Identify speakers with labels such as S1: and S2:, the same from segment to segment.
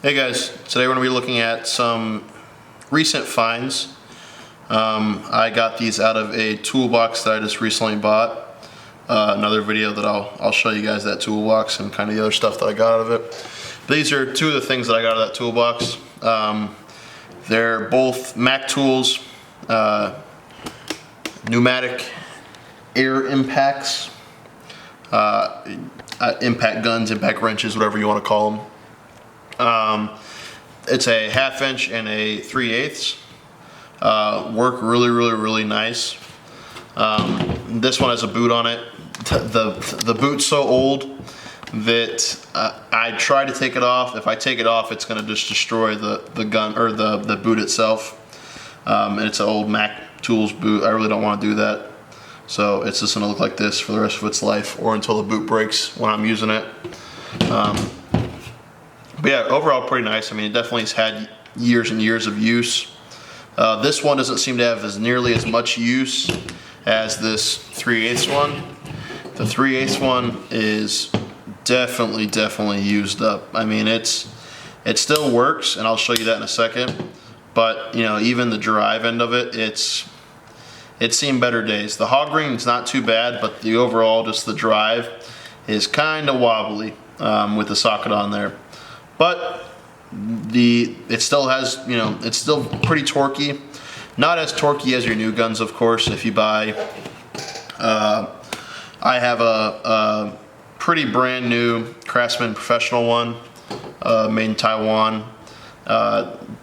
S1: Hey guys, today we're going to be looking at some recent finds. I got these out of a toolbox that I just recently bought. Another video that I'll show you guys that toolbox and kind of the other stuff that I got out of it. These are two of the things that I got out of that toolbox. They're both Mac tools, pneumatic air impacts, impact guns, impact wrenches, whatever you want to call them. It's a 1/2 inch and a 3/8. Work really nice. This one has a boot on it. The boot's so old that I try to take it off. If I take it off, it's going to just destroy the gun or the boot itself. And it's an old Mac Tools boot. I really don't want to do that. So it's just going to look like this for the rest of its life, or until the boot breaks when I'm using it. But yeah, overall pretty nice. I mean, it definitely has had years and years of use. This one doesn't seem to have nearly as much use as this 3/8 one. The 3/8 one is definitely used up. I mean, it still works, and I'll show you that in a second. But you know, even the drive end of it, it's seen better days. The hog ring is not too bad, but the overall, just the drive is kind of wobbly with the socket on there. But it still has, you know, it's still pretty torquey. Not as torquey as your new guns, of course. If you buy, I have a pretty brand new Craftsman Professional one, made in Taiwan.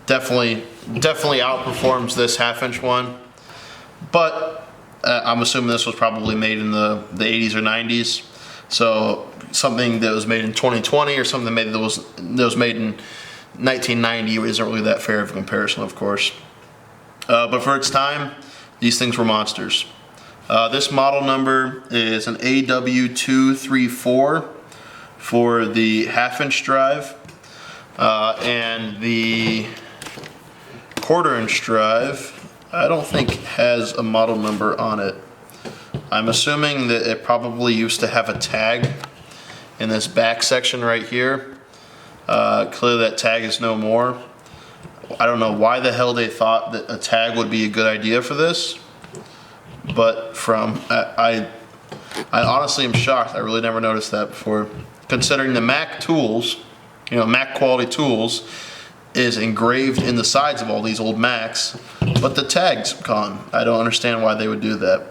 S1: Definitely outperforms this 1/2 inch one. But I'm assuming this was probably made in the 80s or 90s. So something that was made in 2020 or something that was made in 1990 isn't really that fair of a comparison, of course. But for its time, these things were monsters. This model number is an AW234 for the 1/2 inch drive, and the 1/4 inch drive I don't think has a model number on it. I'm assuming that it probably used to have a tag in this back section right here. Clearly that tag is no more. I don't know why the hell they thought that a tag would be a good idea for this, but I honestly am shocked. I really never noticed that before, considering the Mac tools, you know, Mac quality tools is engraved in the sides of all these old Macs, but the tag's gone. I don't understand why they would do that.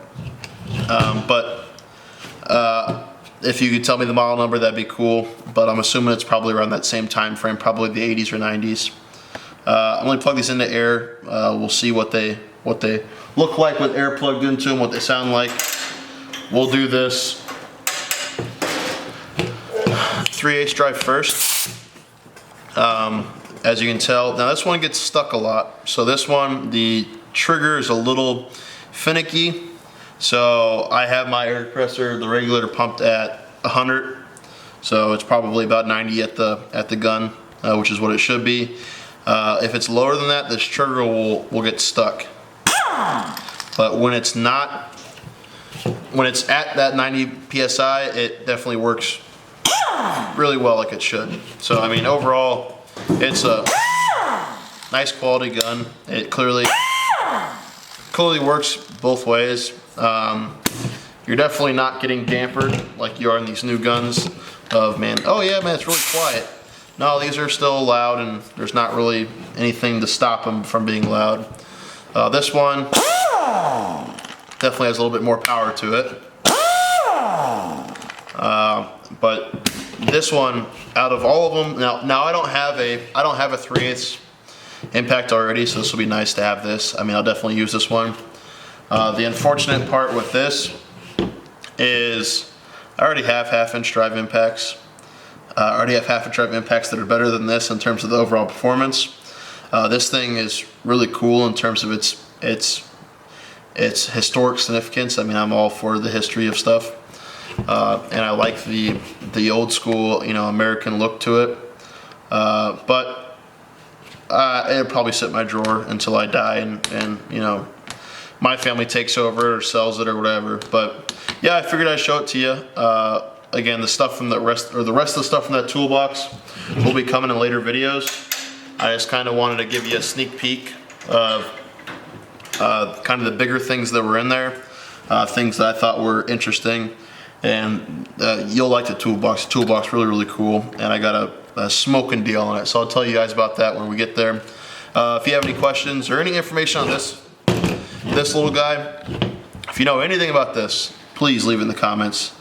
S1: If you could tell me the model number, that'd be cool. But I'm assuming it's probably around that same time frame, probably the 80s or 90s. I'm gonna plug these into air. We'll see what they look like with air plugged into them, what they sound like. We'll do this 3/8 drive first. As you can tell, now this one gets stuck a lot. So this one, the trigger is a little finicky. So I have my air compressor, the regulator, pumped at 100. So it's probably about 90 at the gun, which is what it should be. If it's lower than that, this trigger will get stuck. But when it's not, when it's at that 90 PSI, it definitely works really well, like it should. So I mean, overall, it's a nice quality gun. It clearly works both ways. You're definitely not getting dampered like you are in these new guns of, man, oh yeah, man, it's really quiet. No, these are still loud, and there's not really anything to stop them from being loud. This one definitely has a little bit more power to it. But this one, out of all of them, now I don't have a 3/8 impact already, so this will be nice to have this. I mean, I'll definitely use this one. The unfortunate part with this is I already have 1/2 inch drive impacts. I already have 1/2 inch drive impacts that are better than this in terms of the overall performance. This thing is really cool in terms of its historic significance. I mean, I'm all for the history of stuff. And I like the old school, you know, American look to it. But it'll probably sit in my drawer until I die, and you know, my family takes over or sells it or whatever. But yeah, I figured I'd show it to you. again, the stuff from the rest of the stuff from that toolbox will be coming in later videos. I just kind of wanted to give you a sneak peek of kind of the bigger things that were in there, things that I thought were interesting, and you'll like the toolbox. The toolbox really cool, and I got a smoking deal on it, so I'll tell you guys about that when we get there. If you have any questions or any information on this little guy, if you know anything about this, please leave it in the comments.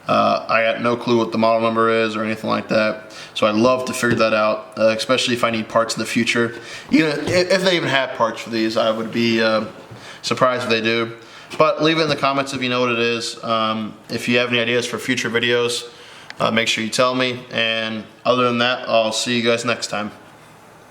S1: I got no clue what the model number is or anything like that, so I'd love to figure that out, especially if I need parts in the future. Even if they even have parts for these, I would be surprised if they do. But leave it in the comments if you know what it is. If you have any ideas for future videos, make sure you tell me. And other than that, I'll see you guys next time.